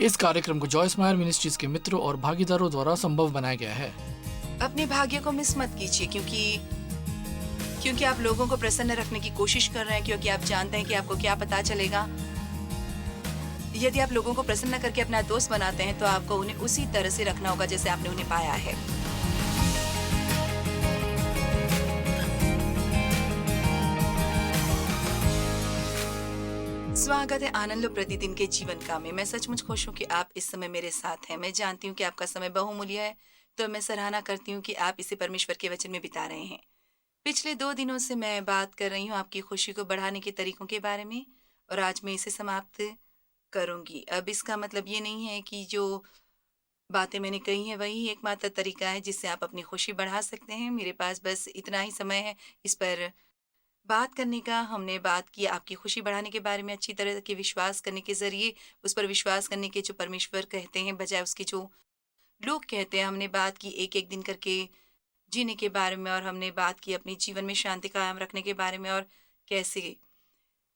इस कार्यक्रम को जॉयस मायर मिनिस्ट्रीज के मित्रों और भागीदारों द्वारा संभव बनाया गया है। अपने भाग्य को मिस मत कीजिए, क्योंकि आप लोगों को प्रसन्न रखने की कोशिश कर रहे हैं, क्योंकि आप जानते हैं कि आपको क्या पता चलेगा। यदि आप लोगों को प्रसन्न करके अपना दोस्त बनाते हैं तो आपको उन्हें उसी तरह से रखना होगा जैसे आपने उन्हें पाया है। स्वागत है आनंद लो प्रतिदिन के जीवन का में। मैं सचमुच खुश हूँ कि आप इस समय मेरे साथ हैं। मैं जानती हूँ कि आपका समय बहुमूल्य है, तो मैं सराहना करती हूँ कि आप इसे परमेश्वर के वचन में बिता रहे हैं। पिछले 2 दिनों से मैं बात कर रही हूँ आपकी खुशी को बढ़ाने के तरीकों के बारे में, और आज मैं इसे समाप्त करूँगी। अब इसका मतलब ये नहीं है कि जो बातें मैंने कही हैं वही एकमात्र तरीका है जिससे आप अपनी खुशी बढ़ा सकते हैं। मेरे पास बस इतना ही समय है इस पर बात करने का। हमने बात की आपकी खुशी बढ़ाने के बारे में, अच्छी तरह के विश्वास करने के ज़रिए, उस पर विश्वास करने के जो परमेश्वर कहते हैं बजाय उसके जो लोग कहते हैं। हमने बात की एक-एक दिन करके जीने के बारे में, और हमने बात की अपने जीवन में शांति कायम रखने के बारे में और कैसे।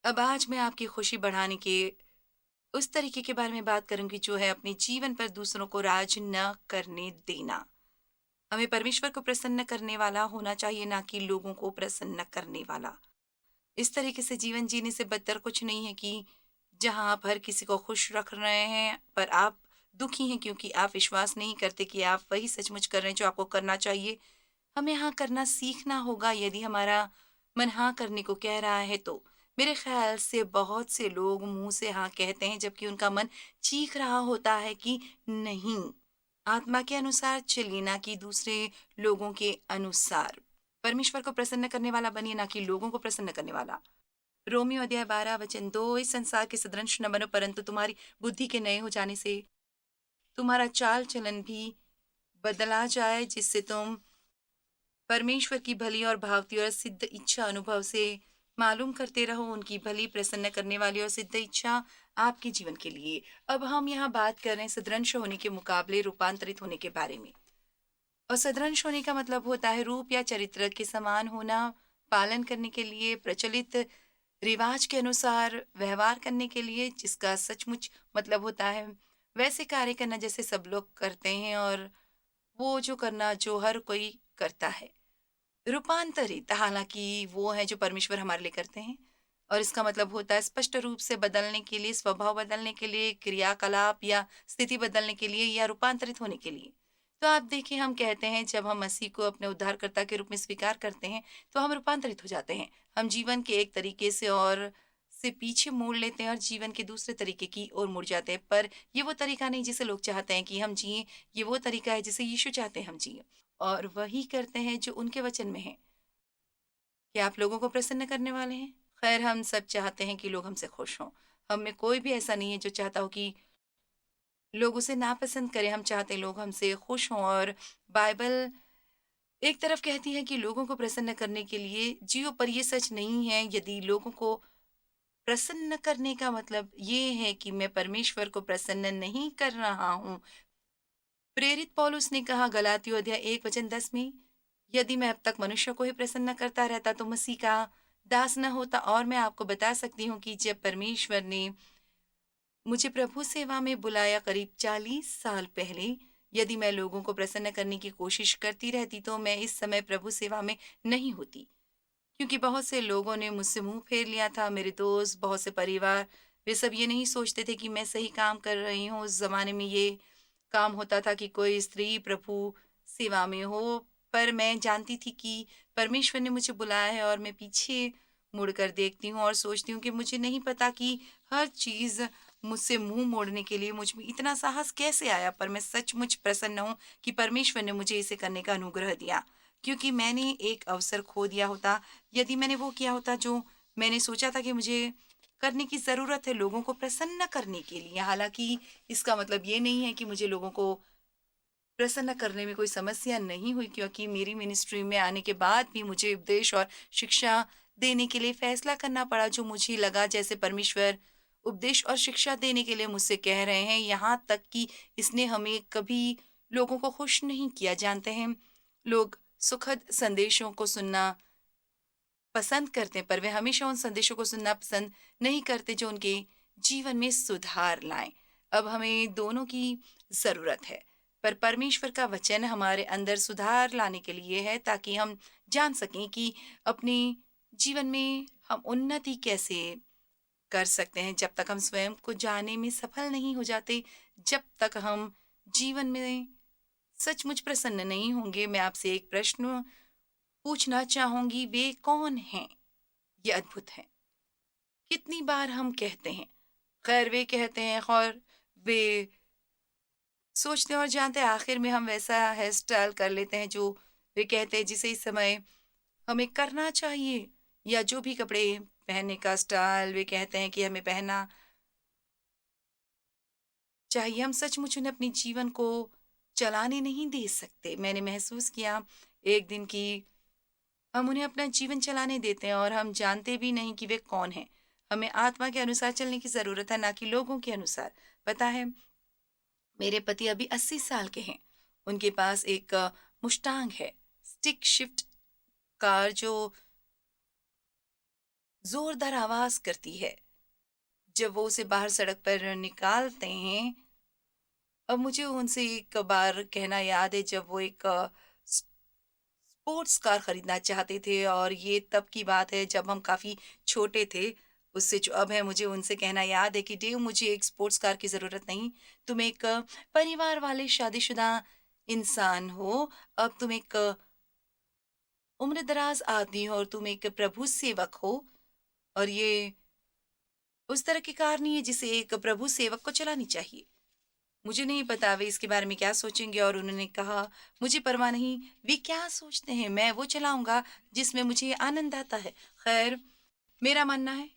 अब आज मैं आपकी खुशी बढ़ाने के उस तरीके के बारे में बात करूँगी जो है अपने जीवन पर दूसरों को राज न करने देना। हमें परमेश्वर को प्रसन्न करने वाला होना चाहिए, ना कि लोगों को प्रसन्न करने वाला। इस तरीके से जीवन जीने से बदतर कुछ नहीं है कि जहाँ आप हर किसी को खुश रख रहे हैं, पर आप दुखी हैं क्योंकि आप विश्वास नहीं करते कि आप वही सचमुच कर रहे हैं जो आपको करना चाहिए। हमें हाँ करना सीखना होगा। यदि हमारा मन हाँ करने को कह रहा है तो मेरे ख्याल से बहुत से लोग मुंह से हाँ कहते हैं जबकि उनका मन चीख रहा होता है कि नहीं, आत्मा के अनुसार चलिए, ना कि दूसरे लोगों के अनुसार। परमेश्वर को प्रसन्न करने वाला बनिए, ना कि लोगों को प्रसन्न करने वाला। रोमियो अध्याय 12 वचन 2, इस संसार के सदृश न बनो, परंतु तुम्हारी बुद्धि के नए हो जाने से तुम्हारा चाल चलन भी बदला जाए, जिससे तुम परमेश्वर की भली और भावती और सिद्ध इच्छा अनुभव से मालूम करते रहो। उनकी भली, प्रसन्न करने वाली और सिद्ध इच्छा आपके जीवन के लिए। अब हम यहाँ बात कर रहे हैं सदृश होने के मुकाबले रूपांतरित होने के बारे में। और सदृश होने का मतलब होता है रूप या चरित्र के समान होना, पालन करने के लिए, प्रचलित रिवाज के अनुसार व्यवहार करने के लिए, जिसका सचमुच मतलब होता है वैसे कार्य करना जैसे सब लोग करते हैं, और वो जो करना जो हर कोई करता है। रूपांतरित हालांकि वो है जो परमेश्वर हमारे लिए करते हैं, और इसका मतलब होता है स्पष्ट रूप से बदलने के लिए, स्वभाव बदलने के लिए, क्रियाकलाप या स्थिति बदलने के लिए, या रूपांतरित होने के लिए। तो आप देखिए, हम कहते हैं जब हम मसीह को अपने उद्धारकर्ता के रूप में स्वीकार करते हैं तो हम रूपांतरित हो जाते हैं। हम जीवन के एक तरीके से और से पीछे मोड़ लेते हैं और जीवन के दूसरे तरीके की ओर मुड़ जाते हैं। पर ये वो तरीका नहीं जिसे लोग चाहते हैं कि हम जिए, ये वो तरीका है जिसे यीशु चाहते हैं हम जिए, और वही करते हैं जो उनके वचन में है। क्या आप लोगों को प्रसन्न करने वाले हैं? खैर, हम सब चाहते हैं कि लोग हमसे खुश हों। हम में कोई भी ऐसा नहीं है जो चाहता हो कि लोग उसे नापसंद करें। हम चाहते हैं लोग हमसे खुश हों, और बाइबल एक तरफ कहती है कि लोगों को प्रसन्न करने के लिए जियो, पर ये सच नहीं है। यदि लोगों को प्रसन्न करने का मतलब ये है कि मैं परमेश्वर को प्रसन्न नहीं कर रहा हूँ। प्रेरित पौलुस ने कहा गलातियों अध्याय 1 वचन 10 में, यदि मैं अब तक मनुष्य को ही प्रसन्न करता रहता तो मसीह का दास न होता। और मैं आपको बता सकती हूँ कि जब परमेश्वर ने मुझे प्रभु सेवा में बुलाया करीब 40 साल पहले, यदि मैं लोगों को प्रसन्न करने की कोशिश करती रहती तो मैं इस समय प्रभु सेवा में नहीं होती। क्योंकि बहुत से लोगों ने मुझसे मुंह फेर लिया था। मेरे दोस्त, बहुत से परिवार, वे सब ये नहीं सोचते थे कि मैं सही काम कर रही हूँ। उस जमाने में ये काम होता था कि कोई स्त्री प्रभु सेवा में हो, पर मैं जानती थी कि परमेश्वर ने मुझे बुलाया है, और मैं पीछे मुड़कर देखती हूँ और सोचती हूँ कि मुझे नहीं पता कि हर चीज़ मुझसे मुंह मोड़ने के लिए मुझ में इतना साहस कैसे आया। पर मैं सचमुच प्रसन्न हूँ कि परमेश्वर ने मुझे इसे करने का अनुग्रह दिया, क्योंकि मैंने एक अवसर खो दिया होता यदि मैंने वो किया होता जो मैंने सोचा था कि मुझे करने की ज़रूरत है लोगों को प्रसन्न करने के लिए। हालाँकि इसका मतलब ये नहीं है कि मुझे लोगों को प्रसन्न करने में कोई समस्या नहीं हुई, क्योंकि मेरी मिनिस्ट्री में आने के बाद भी मुझे उपदेश और शिक्षा देने के लिए फैसला करना पड़ा, जो मुझे लगा जैसे परमेश्वर उपदेश और शिक्षा देने के लिए मुझसे कह रहे हैं। यहाँ तक कि इसने हमें कभी लोगों को खुश नहीं किया। जानते हैं, लोग सुखद संदेशों को सुनना पसंद करते हैं, पर वे हमेशा उन संदेशों को सुनना पसंद नहीं करते जो उनके जीवन में सुधार लाएं। अब हमें दोनों की ज़रूरत है। पर परमेश्वर का वचन हमारे अंदर सुधार लाने के लिए है, ताकि हम जान सकें कि अपने जीवन में हम उन्नति कैसे कर सकते हैं। जब तक हम स्वयं को जानने में सफल नहीं हो जाते, जब तक हम जीवन में सचमुच प्रसन्न नहीं होंगे, मैं आपसे एक प्रश्न पूछना चाहूँगी, वे कौन हैं? ये अद्भुत है। कितनी बार हम कहते हैं, खैर वे कहते हैं और वे सोचते हैं और जानते हैं, आखिर में हम वैसा हेयर स्टाइल कर लेते हैं जो वे कहते हैं जिसे इस समय हमें करना चाहिए, या जो भी कपड़े पहनने का स्टाइल वे कहते हैं कि हमें पहनना चाहिए, हम सचमुच उन्हें अपने जीवन को चलाने नहीं दे सकते। मैंने महसूस किया एक दिन कि हम उन्हें अपना जीवन चलाने देते हैं और हम जानते भी नहीं कि वे कौन हैं। हमें आत्मा के अनुसार चलने की ज़रूरत है, ना कि लोगों के अनुसार। पता है, मेरे पति अभी 80 साल के हैं। उनके पास एक मुस्टांग है, स्टिक शिफ्ट कार, जो ज़ोरदार आवाज़ करती है जब वो उसे बाहर सड़क पर निकालते हैं। अब मुझे उनसे एक बार कहना याद है, जब वो एक स्पोर्ट्स कार खरीदना चाहते थे, और ये तब की बात है जब हम काफ़ी छोटे थे। उससे जो अब है, मुझे उनसे कहना याद है कि डेव, मुझे एक स्पोर्ट्स कार की ज़रूरत नहीं। तुम एक परिवार वाले शादीशुदा इंसान हो। अब तुम एक उम्र-दराज़ आदमी हो और तुम एक प्रभु सेवक हो, और ये उस तरह की कार नहीं है जिसे एक प्रभु सेवक को चलानी चाहिए। मुझे नहीं पता वे इसके बारे में क्या सोचेंगे, और उन्होंने कहा, मुझे परवाह नहीं, वे क्या सोचते हैं, मैं वो चलाऊँगा जिसमें मुझे आनंद आता है। ख़ैर, मेरा मानना है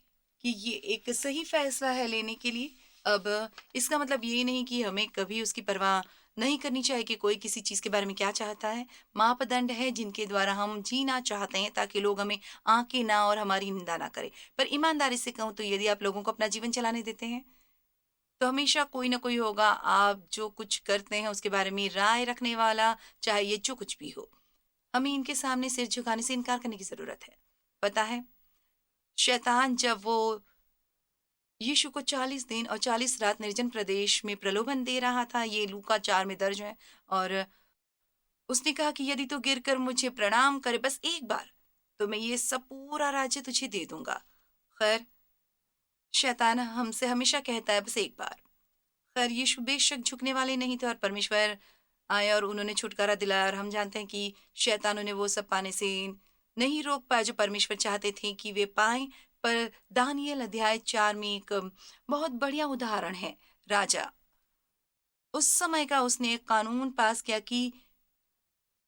कि ये एक सही फ़ैसला है लेने के लिए। अब इसका मतलब ये नहीं कि हमें कभी उसकी परवाह नहीं करनी चाहिए कि कोई किसी चीज़ के बारे में क्या चाहता है। मापदंड है जिनके द्वारा हम जीना चाहते हैं, ताकि लोग हमें आँके ना और हमारी निंदा ना करें। पर ईमानदारी से कहूँ तो यदि आप लोगों को अपना जीवन चलाने देते हैं, तो हमेशा कोई ना कोई होगा, आप जो कुछ करते हैं उसके बारे में राय रखने वाला, चाहे ये जो कुछ भी हो। हमें इनके सामने सिर झुकाने से इनकार करने की ज़रूरत है। पता है, शैतान जब वो यीशु को 40 दिन और 40 रात निर्जन प्रदेश में प्रलोभन दे रहा था, ये लूका 4 में दर्ज है, और उसने कहा कि यदि तू गिरकर मुझे प्रणाम करे बस एक बार, तो मैं ये सब पूरा राज्य तुझे दे दूँगा। खैर, शैतान हमसे हमेशा कहता है बस एक बार। खैर, यीशु बेशक झुकने वाले नहीं थे, और परमेश्वर आए और उन्होंने छुटकारा दिलाया, और हम जानते हैं कि शैतान उन्हें वो सब पाने से नहीं रोक पाया जो परमेश्वर चाहते थे कि वे पाएं। पर दानियेल अध्याय 4 में एक बहुत बढ़िया उदाहरण है। राजा उस समय का, उसने एक कानून पास किया कि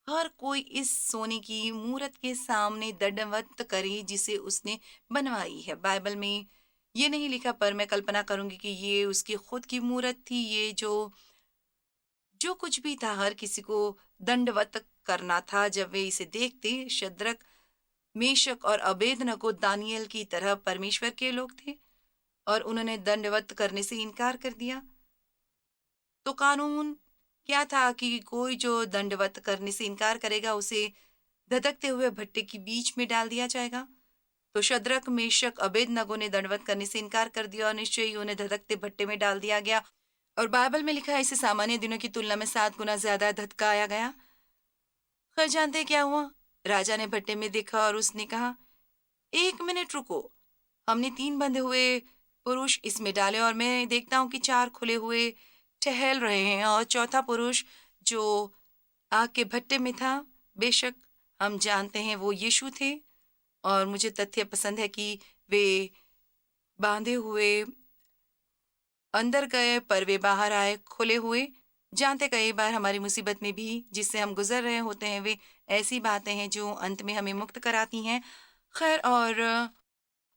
हर कोई इस सोने की मूरत के सामने दंडवत करे जिसे उसने बनवाई है। बाइबल में ये नहीं लिखा, पर मैं कल्पना करूंगी कि ये उसकी खुद की मूरत थी। ये जो जो कुछ भी था, हर किसी को दंडवत करना था। जब वे इसे देखते, शद्रक, मेशक और अबेदनगो दानियेल की तरह परमेश्वर के लोग थे, और उन्होंने दंडवत करने से इनकार कर दिया। तो कानून क्या था कि कोई जो दंडवत करने से इनकार करेगा, उसे धधकते हुए भट्टे के बीच में डाल दिया जाएगा। तो शद्रक, मेशक, अबेदनगो ने दंडवत करने से इनकार कर दिया, और निश्चय ही उन्हें धधकते भट्टे में डाल दिया गया। और बाइबल में लिखा है, इसे सामान्य दिनों की तुलना में 7 गुना ज्यादा धधकाया गया। खैर, जानते हैं क्या हुआ? राजा ने भट्टे में देखा और उसने कहा, 1 मिनट रुको, हमने 3 बंधे हुए पुरुष इसमें डाले, और मैं देखता हूँ कि 4 खुले हुए टहल रहे हैं, और चौथा पुरुष जो आग के भट्टे में था, बेशक हम जानते हैं वो यीशु थे। और मुझे तथ्य पसंद है कि वे बांधे हुए अंदर गए, पर वे बाहर आए खुले हुए। जानते, कई बार हमारी मुसीबत में भी जिससे हम गुजर रहे होते हैं, वे ऐसी बातें हैं जो अंत में हमें मुक्त कराती हैं। खैर, और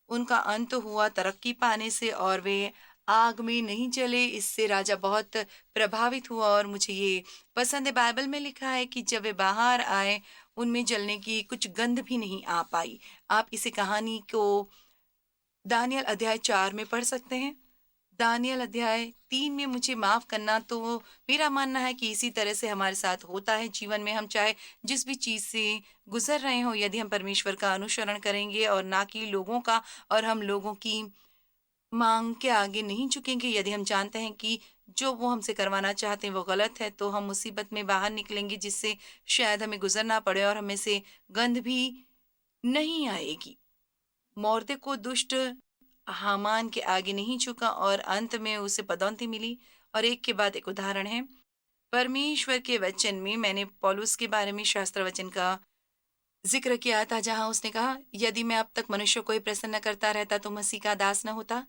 उनका अंत हुआ तरक्की पाने से, और वे आग में नहीं जले। इससे राजा बहुत प्रभावित हुआ, और मुझे ये पसंद है। बाइबल में लिखा है कि जब वे बाहर आए, उनमें जलने की कुछ गंध भी नहीं आ पाई। आप इसे कहानी को दानियल अध्याय 4 में पढ़ सकते हैं। दानियल अध्याय 3 में, मुझे माफ करना, तो मेरा मानना है कि इसी तरह से हमारे साथ होता है जीवन में। हम चाहे जिस भी चीज से गुजर रहे हो, यदि हम परमेश्वर का अनुसरण करेंगे और ना कि लोगों का, और हम लोगों की मांग के आगे नहीं झुकेंगे। यदि हम जानते हैं कि जो वो हमसे करवाना चाहते हैं वो गलत है, तो हम मुसीबत में बाहर निकलेंगे जिससे शायद हमें गुजरना पड़े और हमें से गंध भी नहीं आएगी। मोर्दे को दुष्ट हामान के आगे नहीं झुका और अंत में उसे पदोन्नति मिली। और एक के बाद एक उदाहरण है परमेश्वर के वचन में। मैंने पौलुस के बारे में शास्त्र वचन का जिक्र किया था, जहां उसने कहा, यदि मैं अब तक मनुष्य को ही प्रसन्न करता रहता तो मसीह का दास न होता।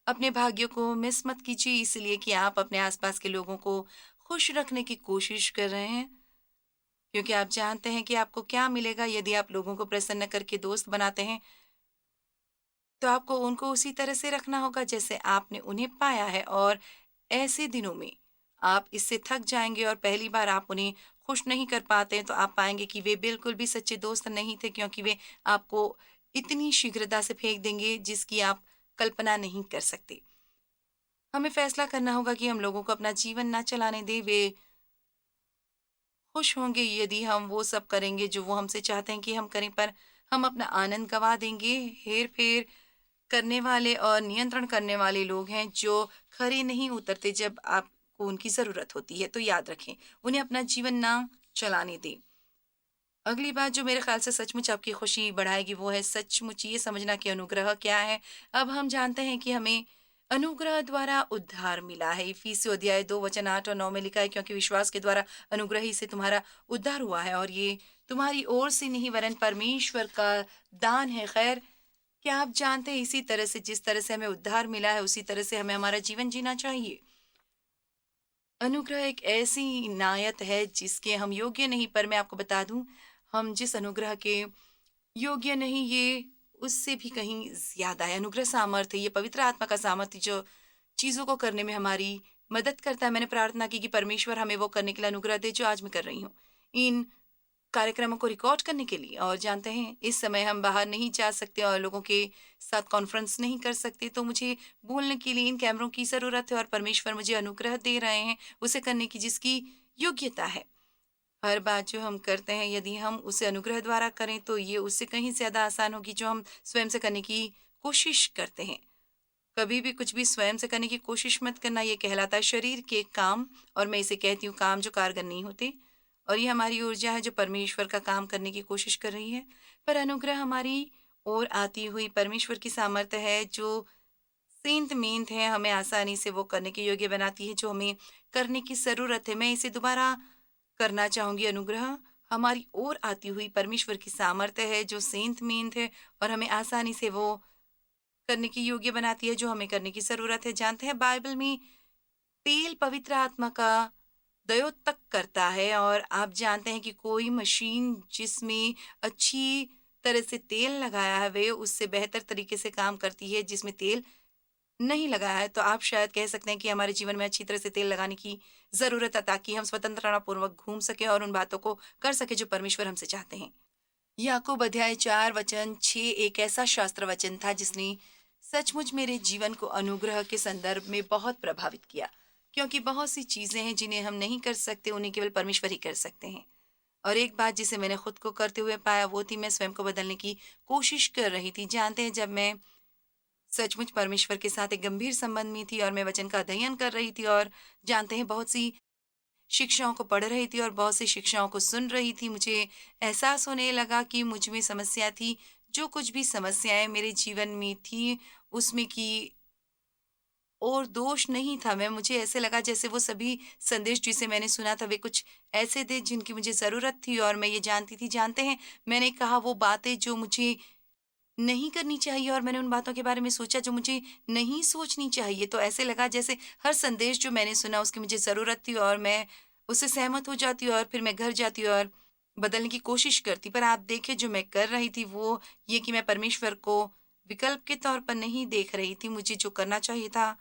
अपने भाग्यों को मिस मत कीजिए, इसलिए कि आप अपने आसपास के लोगों को खुश रखने की कोशिश कर रहे हैं, क्योंकि आप जानते हैं कि आपको क्या मिलेगा यदि आप लोगों को प्रसन्न करके दोस्त बनाते हैं। तो आपको उनको उसी तरह से रखना होगा जैसे आपने उन्हें पाया है। और ऐसे दिनों में आप इससे थक जाएंगे और पहली बार आप उन्हें खुश नहीं कर पाते हैं, तो आप पाएंगे कि वे बिल्कुल भी सच्चे दोस्त नहीं थे, क्योंकि वे आपको इतनी शीघ्रता से फेंक देंगे जिसकी आप कल्पना नहीं कर सकते। हमें फैसला करना होगा कि हम लोगों को अपना जीवन ना चलाने दें। वे खुश होंगे यदि हम वो सब करेंगे जो वो हमसे चाहते हैं कि हम करें, पर हम अपना आनंद गवा देंगे। हेर फेर करने वाले और नियंत्रण करने वाले लोग हैं जो खरे नहीं उतरते जब आपको उनकी ज़रूरत होती है। तो याद रखें, उन्हें अपना जीवन ना चलाने दें। अगली बात जो मेरे ख्याल से सचमुच आपकी खुशी बढ़ाएगी वो है सचमुच ये समझना कि अनुग्रह क्या है। अब हम जानते हैं कि हमें अनुग्रह द्वारा उद्धार मिला है। इफिसियों अध्याय 2 वचन 8 और 9 में लिखा है, क्योंकि विश्वास के द्वारा अनुग्रह ही से तुम्हारा उद्धार हुआ है, और ये तुम्हारी ओर से नहीं वरन परमेश्वर का दान है। खैर, क्या आप जानते हैं इसी तरह से जिस तरह से हमें उद्धार मिला है उसी तरह से हमें हमारा जीवन जीना चाहिए। अनुग्रह एक ऐसी इनायत है जिसके हम योग्य नहीं, पर मैं आपको बता दूं, हम जिस अनुग्रह के योग्य नहीं, ये उससे भी कहीं ज्यादा है। अनुग्रह सामर्थ्य, ये पवित्र आत्मा का सामर्थ्य जो चीजों को करने में हमारी मदद करता है। मैंने प्रार्थना की कि परमेश्वर हमें वो करने के लिए अनुग्रह दे जो आज मैं कर रही हूँ, इन कार्यक्रमों को रिकॉर्ड करने के लिए। और जानते हैं इस समय हम बाहर नहीं जा सकते और लोगों के साथ कॉन्फ्रेंस नहीं कर सकते, तो मुझे बोलने के लिए इन कैमरों की ज़रूरत है और परमेश्वर मुझे अनुग्रह दे रहे हैं उसे करने की जिसकी योग्यता है। हर बात जो हम करते हैं यदि हम उसे अनुग्रह द्वारा करें तो ये उससे कहीं ज़्यादा आसान होगी जो हम स्वयं से करने की कोशिश करते हैं। कभी भी कुछ भी स्वयं से करने की कोशिश मत करना, ये कहलाता है शरीर के काम। और मैं इसे कहती हूँ काम जो कारगर नहीं होते। और ये हमारी ऊर्जा है जो परमेश्वर का काम करने की कोशिश कर रही है। पर अनुग्रह हमारी ओर आती हुई परमेश्वर की सामर्थ्य है जो सेंत मेंत है, हमें आसानी से वो करने के योग्य बनाती है जो हमें करने की ज़रूरत है। मैं इसे दोबारा करना चाहूँगी। अनुग्रह हमारी ओर आती हुई परमेश्वर की सामर्थ्य है जो सेंत मेंत है और हमें आसानी से वो करने की योग्य बनाती है जो हमें करने की ज़रूरत है। जानते हैं बाइबल में तेल पवित्र आत्मा का द्योतक करता है, और आप जानते हैं कि कोई मशीन जिसमें अच्छी तरह से तेल लगाया है वे उससे बेहतर तरीके से काम करती है जिसमें तेल नहीं लगाया है। तो आप शायद कह सकते हैं कि हमारे जीवन में अच्छी तरह से तेल लगाने की ज़रूरत है ताकि हम स्वतंत्रता पूर्वक घूम सकें और उन बातों को कर सकें जो परमेश्वर हमसे चाहते हैं। याकूब अध्याय 4 वचन 6 एक ऐसा शास्त्र वचन था जिसने सचमुच मेरे जीवन को अनुग्रह के संदर्भ में बहुत प्रभावित किया, क्योंकि बहुत सी चीजें हैं जिन्हें हम नहीं कर सकते, उन्हें केवल परमेश्वर ही कर सकते हैं। और एक बात जिसे मैंने खुद को करते हुए पाया वो थी मैं स्वयं को बदलने की कोशिश कर रही थी। जानते हैं जब मैं सचमुच परमेश्वर के साथ एक गंभीर संबंध में थी और मैं वचन का अध्ययन कर रही थी और जानते हैं बहुत सी शिक्षाओं को पढ़ रही थी और बहुत सी शिक्षाओं को सुन रही थी, मुझे एहसास होने लगा कि मुझ में समस्या थी। जो कुछ भी समस्याएं मेरे जीवन में थी उसमें की और दोष नहीं था मैं, मुझे ऐसे लगा जैसे वो सभी संदेश जिसे मैंने सुना था वे कुछ ऐसे थे जिनकी मुझे ज़रूरत थी और मैं ये जानती थी। जानते हैं मैंने कहा वो बातें जो मुझे नहीं करनी चाहिए और मैंने उन बातों के बारे में सोचा जो मुझे नहीं सोचनी चाहिए। तो ऐसे लगा जैसे हर संदेश जो मैंने सुना उसकी मुझे ज़रूरत थी और मैं उससे सहमत हो जाती और फिर मैं घर जाती और बदलने की कोशिश करती। पर आप देखिए जो मैं कर रही थी वो ये कि मैं परमेश्वर को विकल्प के तौर पर नहीं देख रही थी। मुझे जो करना चाहिए था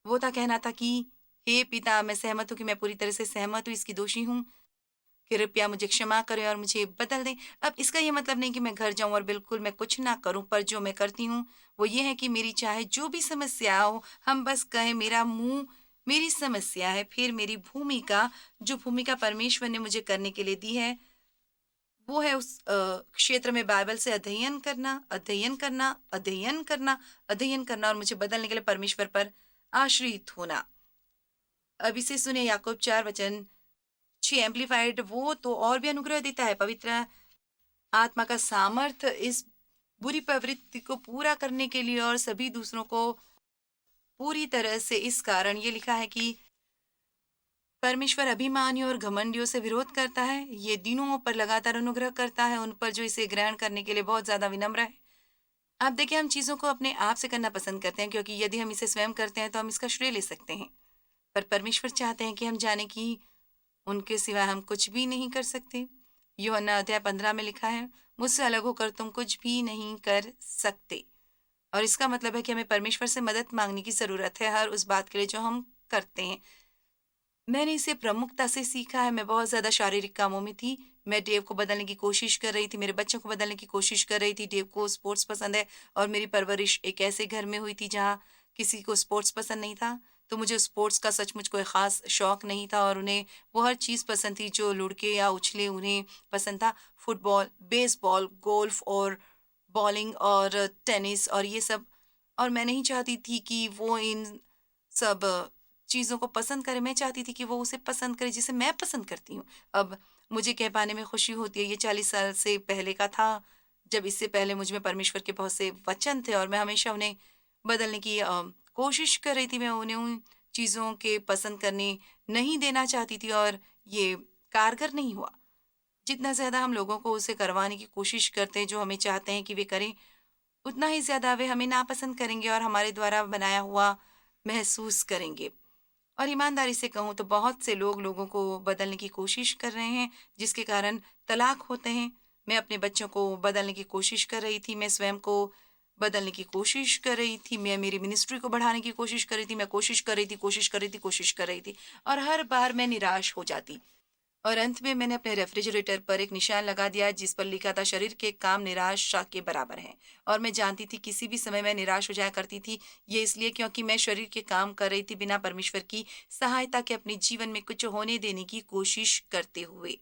वो था कहना था कि हे पिता, मैं सहमत हूँ कि मैं पूरी तरह से सहमत हूँ, इसकी दोषी हूँ। कृपया मुझे क्षमा करें और मुझे बदल दें। अब इसका ये मतलब नहीं कि मैं घर जाऊँ और बिल्कुल मैं कुछ ना करूँ, पर जो मैं करती हूँ वो ये है कि मेरी चाहे जो भी समस्या हो, हम बस कहें मेरा मुँह मेरी समस्या है, फिर मेरी भूमिका जो भूमिका परमेश्वर ने मुझे करने के लिए दी है, वो है उस क्षेत्र में बाइबल से अध्ययन करना, अध्ययन करना, अध्ययन करना, अध्ययन करना और मुझे बदलने के लिए परमेश्वर पर आश्रित होना। अब इसे सुने याकूब 4 वचन 6 एम्प्लीफाइड, वो तो और भी अनुग्रह देता है। पवित्र आत्मा का सामर्थ इस बुरी प्रवृत्ति को पूरा करने के लिए और सभी दूसरों को पूरी तरह से, इस कारण ये लिखा है कि परमेश्वर अभिमानियों और घमंडियों से विरोध करता है। ये दीनों पर लगातार अनुग्रह करता है, उन पर जो इसे ग्रहण करने के लिए बहुत ज्यादा विनम्र है। आप देखिए, हम चीजों को अपने आप से करना पसंद करते हैं क्योंकि यदि हम इसे स्वयं करते हैं तो हम इसका श्रेय ले सकते हैं। पर परमेश्वर चाहते हैं कि हम जाने कि उनके सिवा हम कुछ भी नहीं कर सकते। यूहन्ना अध्याय 15 में लिखा है, मुझसे अलग होकर तुम कुछ भी नहीं कर सकते। और इसका मतलब है कि हमें परमेश्वर से मदद मांगने की जरूरत है हर उस बात के लिए जो हम करते हैं। मैंने इसे प्रमुखता से सीखा है। मैं बहुत ज़्यादा शारीरिक कामों में थी। मैं डेव को बदलने की कोशिश कर रही थी, मेरे बच्चों को बदलने की कोशिश कर रही थी। डेव को स्पोर्ट्स पसंद है और मेरी परवरिश एक ऐसे घर में हुई थी जहाँ किसी को स्पोर्ट्स पसंद नहीं था। तो मुझे स्पोर्ट्स का सचमुच कोई ख़ास शौक नहीं था और उन्हें वो हर चीज़ पसंद थी जो लुढ़के या उछले उन्हें पसंद था। फुटबॉल, बेसबॉल, गोल्फ और बॉलिंग और टेनिस और ये सब। और मैं नहीं चाहती थी कि वो इन सब चीज़ों को पसंद करे, मैं चाहती थी कि वो उसे पसंद करे जिसे मैं पसंद करती हूँ। अब मुझे कह पाने में खुशी होती है, ये 40 साल से पहले का था, जब इससे पहले मुझ में परमेश्वर के बहुत से वचन थे और मैं हमेशा उन्हें बदलने की कोशिश कर रही थी। मैं उन्हें उन चीज़ों के पसंद करने नहीं देना चाहती थी और ये कारगर नहीं हुआ। जितना ज़्यादा हम लोगों को उसे करवाने की कोशिश करते हैं, जो हमें चाहते हैं कि वे करें, उतना ही ज़्यादा वे हमें नापसंद करेंगे और हमारे द्वारा बनाया हुआ महसूस करेंगे। और ईमानदारी से कहूँ तो बहुत से लोग लोगों को बदलने की कोशिश कर रहे हैं, जिसके कारण तलाक होते हैं। मैं अपने बच्चों को बदलने की कोशिश कर रही थी, मैं स्वयं को बदलने की कोशिश कर रही थी, मैं मेरी मिनिस्ट्री को बढ़ाने की कोशिश कर रही थी, मैं कोशिश कर रही थी, कोशिश कर रही थी, कोशिश कर रही थी और हर बार मैं निराश हो जाती। और अंत में मैंने अपने रेफ्रिजरेटर पर एक निशान लगा दिया जिस पर लिखा था, शरीर के काम निराशा के बराबर है। और मैं जानती थी किसी भी समय मैं निराश हो जाया करती थी। ये इसलिए क्योंकि मैं शरीर के काम कर रही थी बिना परमेश्वर की सहायता के, अपने जीवन में कुछ होने देने की कोशिश करते हुए।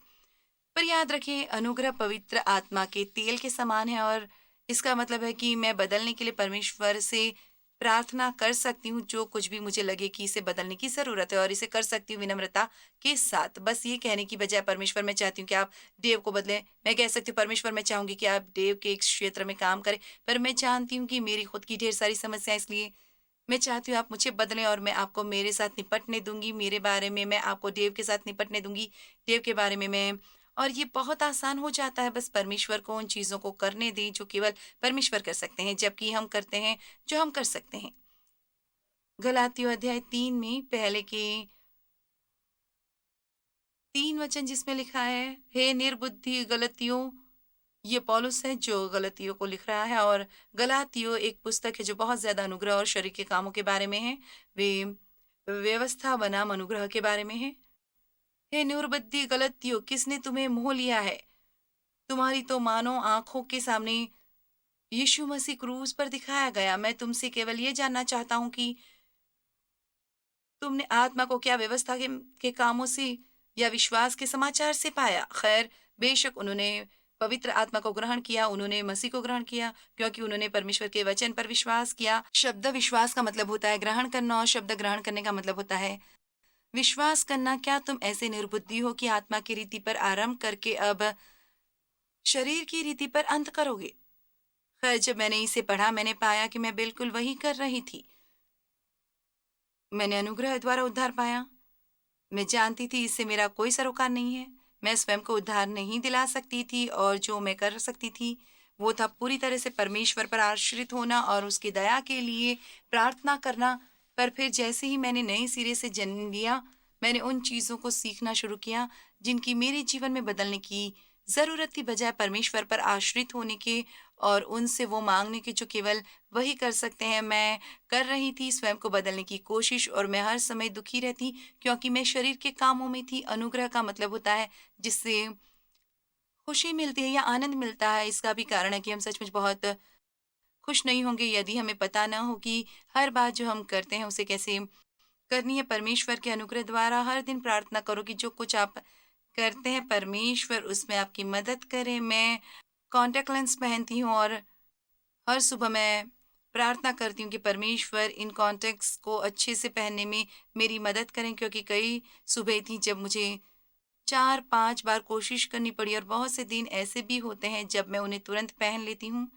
पर याद रखें, अनुग्रह पवित्र आत्मा के तेल के समान है और इसका मतलब है कि मैं बदलने के लिए परमेश्वर से प्रार्थना कर सकती हूँ, जो कुछ भी मुझे लगे कि इसे बदलने की ज़रूरत है, और इसे कर सकती हूँ विनम्रता के साथ। बस ये कहने की बजाय, परमेश्वर मैं चाहती हूँ कि आप देव को बदलें, मैं कह सकती हूँ परमेश्वर मैं चाहूँगी कि आप देव के इस क्षेत्र में काम करें, पर मैं जानती हूँ कि मेरी खुद की ढेर सारी समस्याएँ, इसलिए मैं चाहती हूँ आप मुझे बदलें और मैं आपको मेरे साथ निपटने दूँगी, मेरे बारे में मैं आपको देव के साथ निपटने दूँगी, देव के बारे में मैं। और ये बहुत आसान हो जाता है, बस परमेश्वर को उन चीज़ों को करने दें जो केवल परमेश्वर कर सकते हैं, जबकि हम करते हैं जो हम कर सकते हैं। गलातियों अध्याय 3 में पहले के 3 वचन जिसमें लिखा है, हे निर्बुद्धि गलतियों, ये पौलुस है जो गलतियों को लिख रहा है। और गलातियों एक पुस्तक है जो बहुत ज्यादा अनुग्रह और शरीर के कामों के बारे में है। वे व्यवस्था बनाम अनुग्रह के बारे में है। हे निर्बुद्धि गलतियों, किसने तुम्हें मोह लिया है? तुम्हारी तो मानो आंखों के सामने यीशु मसीह क्रूस पर दिखाया गया। मैं तुमसे केवल ये जानना चाहता हूँ कि तुमने आत्मा को क्या व्यवस्था के कामों से या विश्वास के समाचार से पाया? खैर, बेशक उन्होंने पवित्र आत्मा को ग्रहण किया, उन्होंने मसीह को ग्रहण किया क्योंकि उन्होंने परमेश्वर के वचन पर विश्वास किया। शब्द विश्वास का मतलब होता है ग्रहण करना और शब्द ग्रहण करने का मतलब होता है विश्वास करना। क्या तुम ऐसे निर्बुद्धि हो कि आत्मा की रीति पर आरंभ करके अब शरीर की रीति पर अंत करोगे? खैर, जब मैंने इसे पढ़ा, मैंने पाया कि मैं बिल्कुल वही कर रही थी। मैंने अनुग्रह द्वारा उद्धार पाया। मैं जानती थी इससे मेरा कोई सरोकार नहीं है। मैं स्वयं को उद्धार नहीं दिला सकती थी और जो मैं कर सकती थी वो था पूरी तरह से परमेश्वर पर आश्रित होना और उसकी दया के लिए प्रार्थना करना। पर फिर जैसे ही मैंने नए सिरे से जन्म लिया, मैंने उन चीज़ों को सीखना शुरू किया जिनकी मेरे जीवन में बदलने की ज़रूरत थी, बजाय परमेश्वर पर आश्रित होने के और उनसे वो मांगने के जो केवल वही कर सकते हैं। मैं कर रही थी स्वयं को बदलने की कोशिश और मैं हर समय दुखी रहती क्योंकि मैं शरीर के कामों में थी। अनुग्रह का मतलब होता है जिससे खुशी मिलती है या आनंद मिलता है। इसका भी कारण है कि हम सचमुच बहुत खुश नहीं होंगे यदि हमें पता ना हो कि हर बात जो हम करते हैं उसे कैसे करनी है। परमेश्वर के अनुग्रह द्वारा हर दिन प्रार्थना करो कि जो कुछ आप करते हैं, परमेश्वर उसमें आपकी मदद करे। मैं कॉन्टैक्ट लेंस पहनती हूँ और हर सुबह मैं प्रार्थना करती हूँ कि परमेश्वर इन कॉन्टैक्ट्स को अच्छे से पहनने में मेरी मदद करें, क्योंकि कई सुबह थी जब मुझे 4-5 बार कोशिश करनी पड़ी और बहुत से दिन ऐसे भी होते हैं जब मैं उन्हें तुरंत पहन लेती हूँ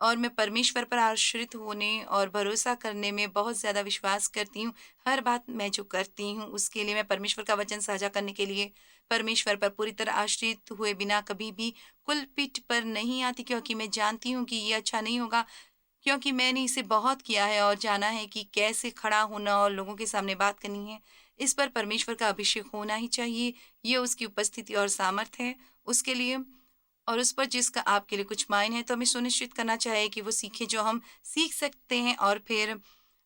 और मैं परमेश्वर पर आश्रित होने और भरोसा करने में बहुत ज़्यादा विश्वास करती हूँ। हर बात मैं जो करती हूँ उसके लिए मैं परमेश्वर का वचन साझा करने के लिए परमेश्वर पर पूरी तरह आश्रित हुए बिना कभी भी कुलपीठ पर नहीं आती, क्योंकि मैं जानती हूँ कि ये अच्छा नहीं होगा, क्योंकि मैंने इसे बहुत किया है और जाना है कि कैसे खड़ा होना और लोगों के सामने बात करनी है। इस पर परमेश्वर का अभिषेक होना ही चाहिए। ये उसकी उपस्थिति और सामर्थ्य है उसके लिए, और उस पर जिसका आपके लिए कुछ मायने है, तो हमें सुनिश्चित करना चाहिए कि वो सीखे जो हम सीख सकते हैं। और फिर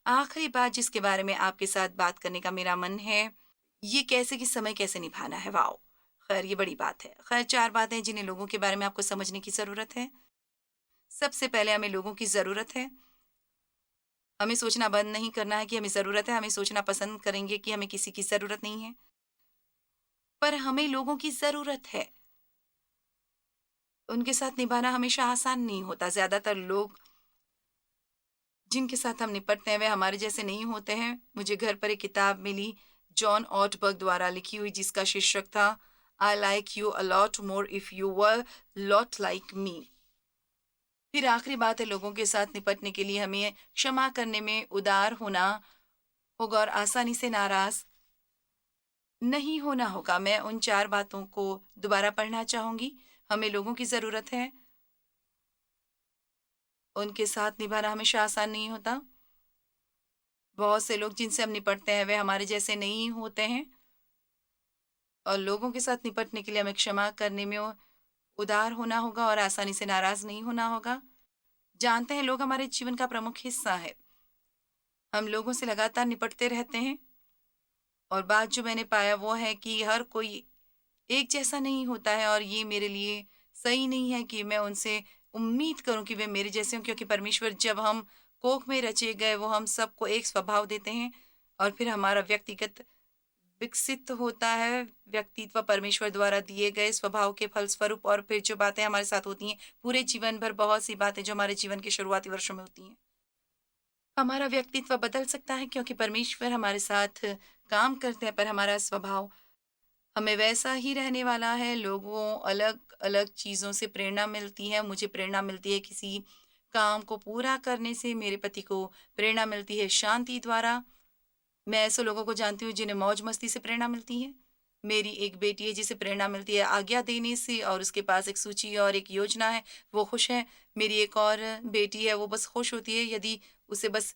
आखिरी बात जिसके बारे में आपके साथ बात करने का मेरा मन है, ये कैसे कि समय कैसे निभाना है। वाओ! खैर ये बड़ी बात है। खैर 4 बातें जिन्हें लोगों के बारे में आपको समझने की ज़रूरत है। सबसे पहले हमें लोगों की ज़रूरत है। हमें सोचना बंद नहीं करना है कि हमें ज़रूरत है, हमें सोचना पसंद करेंगे कि हमें किसी की ज़रूरत नहीं है। पर हमें लोगों की ज़रूरत है। उनके साथ निभाना हमेशा आसान नहीं होता। ज़्यादातर लोग जिनके साथ हम निपटते हैं, वे हमारे जैसे नहीं होते हैं। मुझे घर पर एक किताब मिली, जॉन ऑटबर्ग द्वारा लिखी हुई, जिसका शीर्षक था, I like you a lot more if you were lot like me. फिर आखिरी बात है, लोगों के साथ निपटने के लिए हमें क्षमा करने में उदार होना होगा और आसानी से नाराज़ नहीं होना होगा। मैं उन 4 बातों को दोबारा पढ़ना चाहूँगी। हमें लोगों की ज़रूरत है, उनके साथ निभाना हमेशा आसान नहीं होता। बहुत से लोग जिनसे हम निपटते हैं, वे हमारे जैसे नहीं होते हैं, और लोगों के साथ निपटने के लिए हमें क्षमा करने में उदार होना होगा और आसानी से नाराज़ नहीं होना होगा। जानते हैं, लोग हमारे जीवन का प्रमुख हिस्सा है। हम लोगों से लगातार निपटते रहते हैं, और बात जो मैंने पाया वो है कि हर कोई एक जैसा नहीं होता है, और ये मेरे लिए सही नहीं है कि मैं उनसे उम्मीद करूं कि वे मेरे जैसे हों, क्योंकि परमेश्वर जब हम कोख में रचे गए, वो हम सबको एक स्वभाव देते हैं, और फिर हमारा व्यक्तिगत विकसित होता है व्यक्तित्व परमेश्वर द्वारा दिए गए स्वभाव के फलस्वरूप। और फिर जो बातें हमारे साथ होती हैं पूरे जीवन भर, बहुत सी बातें जो हमारे जीवन के शुरुआती वर्षों में होती हैं, हमारा व्यक्तित्व बदल सकता है, क्योंकि परमेश्वर हमारे साथ काम करते हैं, पर हमारा स्वभाव हमें वैसा ही रहने वाला है। लोगों अलग-अलग चीज़ों से प्रेरणा मिलती है। मुझे प्रेरणा मिलती है किसी काम को पूरा करने से, मेरे पति को प्रेरणा मिलती है शांति द्वारा। मैं ऐसे लोगों को जानती हूँ जिन्हें मौज-मस्ती से प्रेरणा मिलती है। मेरी एक बेटी है जिसे प्रेरणा मिलती है आज्ञा देने से, और उसके पास एक सूची और एक योजना है, वो खुश है। मेरी एक और बेटी है, वो बस खुश होती है यदि उसे बस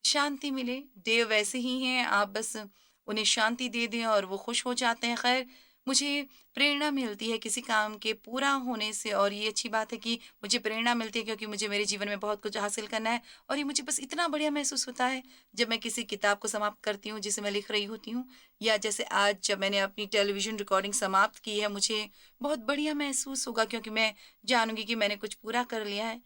शांति मिले। देव वैसे ही हैं, आप बस उन्हें शांति दे दें और वो खुश हो जाते हैं। खैर, मुझे प्रेरणा मिलती है किसी काम के पूरा होने से, और ये अच्छी बात है कि मुझे प्रेरणा मिलती है, क्योंकि मुझे मेरे जीवन में बहुत कुछ हासिल करना है, और ये मुझे बस इतना बढ़िया महसूस होता है जब मैं किसी किताब को समाप्त करती हूँ जिसे मैं लिख रही होती हूँ, या जैसे आज जब मैंने अपनी टेलीविज़न रिकॉर्डिंग समाप्त की है, मुझे बहुत बढ़िया महसूस होगा, क्योंकि मैं जानूँगी कि मैंने कुछ पूरा कर लिया है।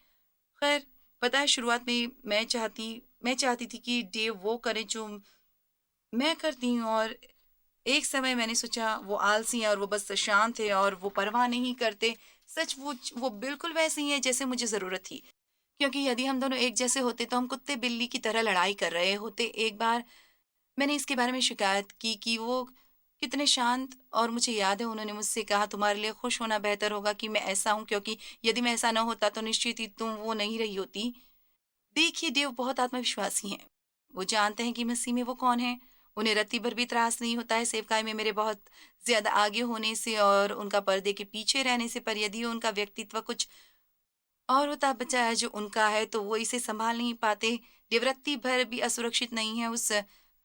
खैर, पता है, शुरुआत में मैं चाहती थी कि डेव वो करे जो मैं करती हूँ, और एक समय मैंने सोचा वो आलसी हैं और वो बस शांत है और वो परवाह नहीं करते। सचमुच वो बिल्कुल वैसे ही हैं जैसे मुझे ज़रूरत थी। क्योंकि यदि हम दोनों एक जैसे होते तो हम कुत्ते-बिल्ली की तरह लड़ाई कर रहे होते। एक बार मैंने इसके बारे में शिकायत की कि वो कितने शांत, और मुझे याद है उन्होंने मुझसे कहा, तुम्हारे लिए खुश होना बेहतर होगा कि मैं ऐसा हूँ, क्योंकि यदि मैं ऐसा ना होता तो निश्चित ही तुम वो नहीं रही होती। देखिए, देव बहुत आत्मविश्वासी हैं। वो जानते हैं कि मसीह में वो कौन है। उन्हें रत्ती भर भी त्रास नहीं होता है सेवकाई में मेरे बहुत ज़्यादा आगे होने से और उनका पर्दे के पीछे रहने से। पर यदि उनका व्यक्तित्व कुछ और होता बचा है जो उनका है, तो वो इसे सँभाल नहीं पाते। देव रत्ती भर भी असुरक्षित नहीं है उस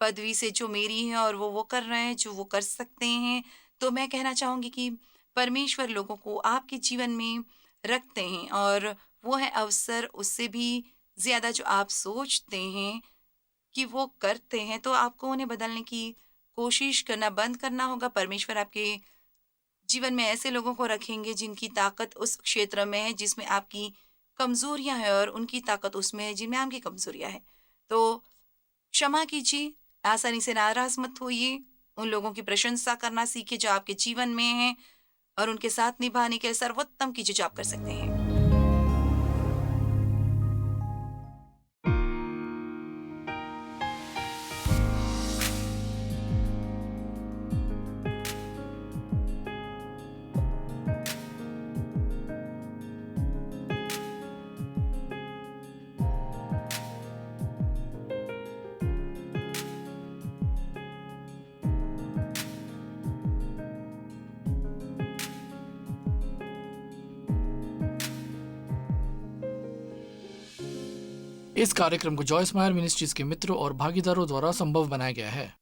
पदवी से जो मेरी है, और वो कर रहे हैं जो वो कर सकते हैं। तो मैं कहना चाहूँगी कि परमेश्वर लोगों को आपके जीवन में रखते हैं, और वो है अवसर उससे भी ज़्यादा जो आप सोचते हैं कि वो करते हैं, तो आपको उन्हें बदलने की कोशिश करना बंद करना होगा। परमेश्वर आपके जीवन में ऐसे लोगों को रखेंगे जिनकी ताकत उस क्षेत्र में है जिसमें आपकी कमज़ोरियाँ हैं, और उनकी ताकत उसमें है जिनमें आपकी कमज़ोरियाँ हैं। तो क्षमा कीजिए, आसानी से नाराज़ मत होइए, उन लोगों की प्रशंसा करना सीखिए जो आपके जीवन में हैं और उनके साथ निभाने के लिए सर्वोत्तम कीजिए जो आप कर सकते हैं। इस कार्यक्रम को जॉयस मायर मिनिस्ट्रीज के मित्रों और भागीदारों द्वारा संभव बनाया गया है।